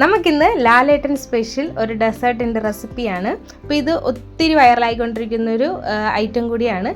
നമുക്കിന്ന് ലാലേട്ടൻ സ്പെഷ്യൽ ഒരു ഡെസേർട്ടിൻ്റെ റെസിപ്പിയാണ്. അപ്പോൾ ഇത് ഒത്തിരി വൈറലായിക്കൊണ്ടിരിക്കുന്നൊരു ഐറ്റം കൂടിയാണ്.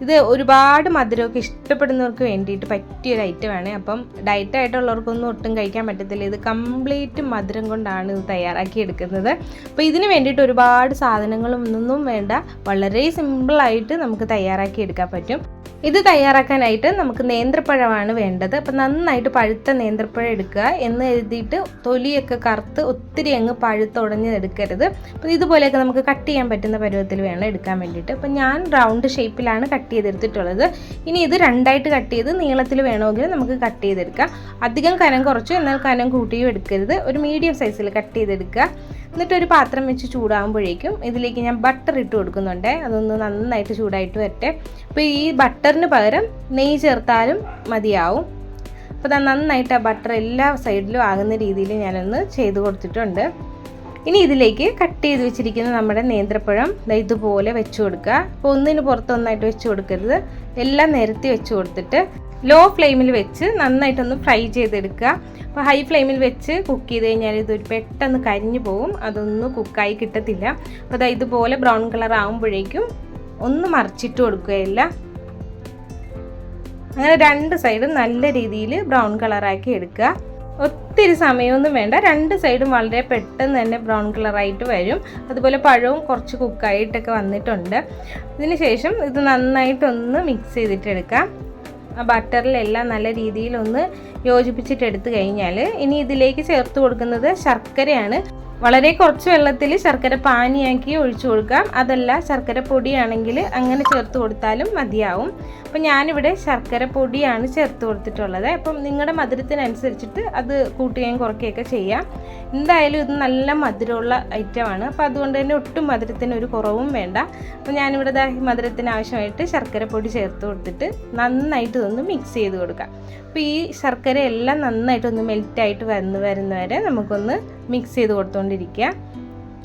ഇത് ഒരുപാട് മധുരമൊക്കെ ഇഷ്ടപ്പെടുന്നവർക്ക് വേണ്ടിയിട്ട് പറ്റിയൊരു ഐറ്റമാണ്. അപ്പം ഡയറ്റായിട്ടുള്ളവർക്കൊന്നും ഒട്ടും കഴിക്കാൻ പറ്റത്തില്ല. ഇത് കംപ്ലീറ്റ് മധുരം കൊണ്ടാണ് ഇത് തയ്യാറാക്കി എടുക്കുന്നത്. അപ്പോൾ ഇതിന് വേണ്ടിയിട്ട് ഒരുപാട് സാധനങ്ങളൊന്നും വേണ്ട, വളരെ സിമ്പിളായിട്ട് നമുക്ക് തയ്യാറാക്കി എടുക്കാൻ പറ്റും. ഇത് തയ്യാറാക്കാനായിട്ട് നമുക്ക് നേന്ത്രപ്പഴമാണ് വേണ്ടത്. അപ്പം നന്നായിട്ട് പഴുത്ത നേന്ത്രപ്പഴം എടുക്കുക. എന്ന് എഴുതിയിട്ട് തൊലിയൊക്കെ കറുത്ത് ഒത്തിരി അങ്ങ് പഴുത്തുടഞ്ഞ് എടുക്കരുത്. അപ്പം ഇതുപോലെയൊക്കെ നമുക്ക് കട്ട് ചെയ്യാൻ പറ്റുന്ന പരുവത്തിൽ വേണം എടുക്കാൻ വേണ്ടിയിട്ട്. അപ്പം ഞാൻ റൗണ്ട് ഷേപ്പിലാണ് കട്ട് ചെയ്തെടുത്തിട്ടുള്ളത്. ഇനി ഇത് രണ്ടായിട്ട് കട്ട് ചെയ്ത് നീളത്തിൽ വേണമെങ്കിൽ നമുക്ക് കട്ട് ചെയ്തെടുക്കാം. അധികം കനം കുറച്ചു എന്നാൽ കനം കൂട്ടിയും എടുക്കരുത്. ഒരു മീഡിയം സൈസിൽ കട്ട് ചെയ്തെടുക്കുക. എന്നിട്ടൊരു പാത്രം വെച്ച് ചൂടാകുമ്പോഴേക്കും ഇതിലേക്ക് ഞാൻ ബട്ടർ ഇട്ട് കൊടുക്കുന്നുണ്ട്. അതൊന്ന് നന്നായിട്ട് ചൂടായിട്ട് വരട്ടെ. അപ്പോൾ ഈ ബട്ടറിന് പകരം നെയ്യ് ചേർത്താലും മതിയാവും. അപ്പോൾ അത് നന്നായിട്ട് ആ ബട്ടർ എല്ലാ സൈഡിലും ആകുന്ന രീതിയിൽ ഞാനൊന്ന് ചെയ്ത് കൊടുത്തിട്ടുണ്ട്. ഇനി ഇതിലേക്ക് കട്ട് ചെയ്ത് വെച്ചിരിക്കുന്ന നമ്മുടെ നേന്ത്രപ്പഴം ഇതുപോലെ വെച്ച് കൊടുക്കുക. അപ്പോൾ ഒന്നിന് പുറത്തൊന്നായിട്ട് വെച്ച് കൊടുക്കരുത്, എല്ലാം നിരത്തി വെച്ച് കൊടുത്തിട്ട് ലോ ഫ്ലെയിമിൽ വെച്ച് നന്നായിട്ടൊന്ന് ഫ്രൈ ചെയ്തെടുക്കുക. അപ്പോൾ ഹൈ ഫ്ലെയിമിൽ വെച്ച് കുക്ക് ചെയ്ത് കഴിഞ്ഞാൽ ഇതൊരു പെട്ടെന്ന് കരിഞ്ഞു പോകും, അതൊന്നും കുക്കായി കിട്ടത്തില്ല. അപ്പോൾ ഇതുപോലെ ബ്രൗൺ കളർ ആകുമ്പോഴേക്കും ഒന്ന് മറിച്ചിട്ട് കൊടുക്കുകയില്ല. അങ്ങനെ രണ്ട് സൈഡും നല്ല രീതിയിൽ ബ്രൗൺ കളറാക്കി എടുക്കുക. ഒത്തിരി സമയമൊന്നും വേണ്ട, രണ്ട് സൈഡും വളരെ പെട്ടെന്ന് തന്നെ ബ്രൗൺ കളറായിട്ട് വരും. അതുപോലെ പഴവും കുറച്ച് കുക്കായിട്ടൊക്കെ വന്നിട്ടുണ്ട്. ഇതിന് ശേഷം ഇത് നന്നായിട്ടൊന്ന് മിക്സ് ചെയ്തിട്ടെടുക്കാം. ആ ബട്ടറിലെല്ലാം നല്ല രീതിയിലൊന്ന് യോജിപ്പിച്ചിട്ടെടുത്ത് കഴിഞ്ഞാൽ ഇനി ഇതിലേക്ക് ചേർത്ത് കൊടുക്കുന്നത് ശർക്കരയാണ്. വളരെ കുറച്ച് വെള്ളത്തിൽ ശർക്കര പാനിയാക്കി ഒഴിച്ചു കൊടുക്കാം. അതല്ല ശർക്കര പൊടിയാണെങ്കിൽ അങ്ങനെ ചേർത്ത് കൊടുത്താലും മതിയാവും. അപ്പം ഞാനിവിടെ ശർക്കര പൊടിയാണ് ചേർത്ത് കൊടുത്തിട്ടുള്ളത്. അപ്പം നിങ്ങളുടെ മധുരത്തിനനുസരിച്ചിട്ട് അത് കൂട്ടുകയും കുറയ്ക്കുകയൊക്കെ ചെയ്യാം. എന്തായാലും ഇത് നല്ല മധുരമുള്ള ഐറ്റമാണ്. അപ്പോൾ അതുകൊണ്ട് തന്നെ ഒട്ടും മധുരത്തിന് ഒരു കുറവും വേണ്ട. അപ്പോൾ ഞാനിവിടെ മധുരത്തിന് ആവശ്യമായിട്ട് ശർക്കര പൊടി ചേർത്ത് കൊടുത്തിട്ട് നന്നായിട്ട് ഇതൊന്ന് മിക്സ് ചെയ്ത് കൊടുക്കാം. അപ്പോൾ ഈ ശർക്കര എല്ലാം നന്നായിട്ടൊന്ന് മെൽറ്റായിട്ട് വരുന്നവരെ നമുക്കൊന്ന് മിക്സ് ചെയ്ത് കൊടുത്തുകൊണ്ടിരിക്കുക.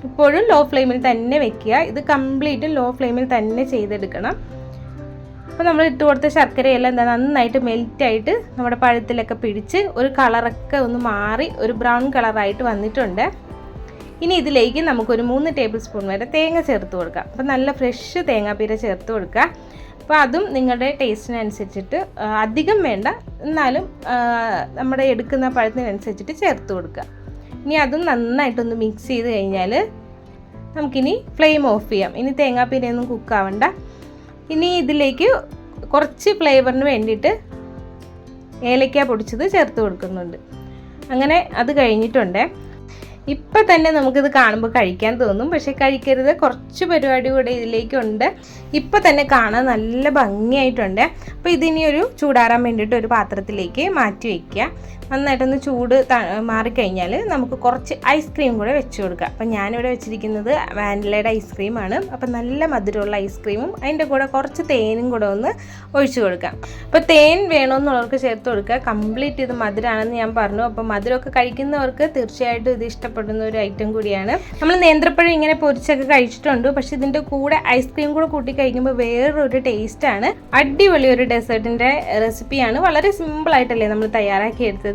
ഇപ്പോഴും ലോ ഫ്ലെയിമിൽ തന്നെ വെക്കുക. ഇത് കംപ്ലീറ്റ് ലോ ഫ്ലെയിമിൽ തന്നെ ചെയ്തെടുക്കണം. അപ്പോൾ നമ്മൾ ഇട്ട് കൊടുത്ത ശർക്കരയെല്ലാം നന്നായിട്ട് മെൽറ്റായിട്ട് നമ്മുടെ പഴത്തിലൊക്കെ പിടിച്ച് ഒരു കളറൊക്കെ ഒന്ന് മാറി ഒരു ബ്രൗൺ കളറായിട്ട് വന്നിട്ടുണ്ട്. ഇനി ഇതിലേക്ക് നമുക്കൊരു 3 ടേബിൾ സ്പൂൺ വരെ തേങ്ങ ചേർത്ത് കൊടുക്കാം. അപ്പോൾ നല്ല ഫ്രഷ് തേങ്ങാപ്പീര ചേർത്ത് കൊടുക്കുക. അപ്പോൾ അതും നിങ്ങളുടെ ടേസ്റ്റിനനുസരിച്ചിട്ട് അധികം വേണ്ട, എന്നാലും നമ്മുടെ എടുക്കുന്ന പഴത്തിനനുസരിച്ചിട്ട് ചേർത്ത് കൊടുക്കുക. ഇനി അതും നന്നായിട്ടൊന്ന് മിക്സ് ചെയ്ത് കഴിഞ്ഞാൽ നമുക്കിനി ഫ്ലെയിം ഓഫ് ചെയ്യാം. ഇനി തേങ്ങാപ്പീരയൊന്നും കുക്കാവണ്ട. ഇനി ഇതിലേക്ക് കുറച്ച് ഫ്ലേവറിന് വേണ്ടിയിട്ട് ഏലക്ക പൊടിച്ചത് ചേർത്ത് കൊടുക്കുന്നുണ്ട്. അങ്ങനെ അത് കഴിഞ്ഞിട്ടുണ്ട്. ഇപ്പം തന്നെ നമുക്കിത് കാണുമ്പോൾ കഴിക്കാൻ തോന്നും, പക്ഷേ കഴിക്കരുത്. കുറച്ച് പരിപാടി കൂടെ ഇതിലേക്കുണ്ട്. ഇപ്പം തന്നെ കാണാൻ നല്ല ഭംഗിയായിട്ടുണ്ട്. അപ്പോൾ ഇതിനി ഒരു ചൂടാറാൻ വേണ്ടിയിട്ട് ഒരു പാത്രത്തിലേക്ക് മാറ്റി വയ്ക്കുക. നന്നായിട്ടൊന്ന് ചൂട് മാറിക്കഴിഞ്ഞാൽ നമുക്ക് കുറച്ച് ഐസ്ക്രീം കൂടെ വെച്ച് കൊടുക്കുക. അപ്പം ഞാനിവിടെ വെച്ചിരിക്കുന്നത് വാനിലയുടെ ഐസ്ക്രീമാണ്. അപ്പം നല്ല മധുരമുള്ള ഐസ്ക്രീമും അതിൻ്റെ കൂടെ കുറച്ച് തേനും കൂടെ ഒന്ന് ഒഴിച്ചു കൊടുക്കാം. അപ്പോൾ തേൻ വേണമെന്നുള്ളവർക്ക് ചേർത്ത് കൊടുക്കുക. കംപ്ലീറ്റ് ഇത് മധുരമാണെന്ന് ഞാൻ പറഞ്ഞു. അപ്പോൾ മധുരമൊക്കെ കഴിക്കുന്നവർക്ക് തീർച്ചയായിട്ടും ഇത് ഇഷ്ടപ്പെടുന്ന ഒരു ഐറ്റം കൂടിയാണ്. നമ്മൾ നേന്ത്രപ്പഴം ഇങ്ങനെ പൊരിച്ചൊക്കെ കഴിച്ചിട്ടുണ്ട്, പക്ഷെ ഇതിൻ്റെ കൂടെ ഐസ്ക്രീം കൂടെ കൂട്ടി കഴിക്കുമ്പോൾ വേറൊരു ടേസ്റ്റാണ്. അടിപൊളി ഒരു ഡെസേർട്ടിൻ്റെ റെസിപ്പിയാണ്. വളരെ സിമ്പിളായിട്ടല്ലേ നമ്മൾ തയ്യാറാക്കി എടുത്തത്.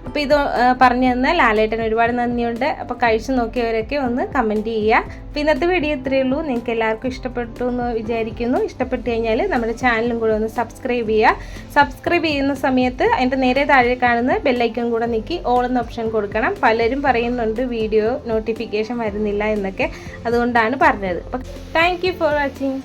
അപ്പോൾ ഇത് പറഞ്ഞു തന്നാൽ ലാലേട്ടൻ ഒരുപാട് നന്ദിയുണ്ട്. അപ്പോൾ കഴിച്ചു നോക്കിയവരൊക്കെ ഒന്ന് കമൻറ്റ് ചെയ്യുക. അപ്പോൾ ഇന്നത്തെ വീഡിയോ ഇത്രയേ ഉള്ളൂ. നിങ്ങൾക്ക് എല്ലാവർക്കും ഇഷ്ടപ്പെട്ടു എന്ന് വിചാരിക്കുന്നു. ഇഷ്ടപ്പെട്ട് കഴിഞ്ഞാൽ നമ്മുടെ ചാനലും കൂടെ ഒന്ന് സബ്സ്ക്രൈബ് ചെയ്യുക. സബ്സ്ക്രൈബ് ചെയ്യുന്ന സമയത്ത് അതിൻ്റെ നേരെ താഴെ കാണുന്ന ബെല്ലൈക്കൺ കൂടെ നീക്കി ഓൾ എന്ന ഓപ്ഷൻ കൊടുക്കണം. പലരും പറയുന്നുണ്ട് വീഡിയോ നോട്ടിഫിക്കേഷൻ വരുന്നില്ല എന്നൊക്കെ, അതുകൊണ്ടാണ് പറഞ്ഞത്. അപ്പോൾ താങ്ക് യു ഫോർ വാച്ചിങ്.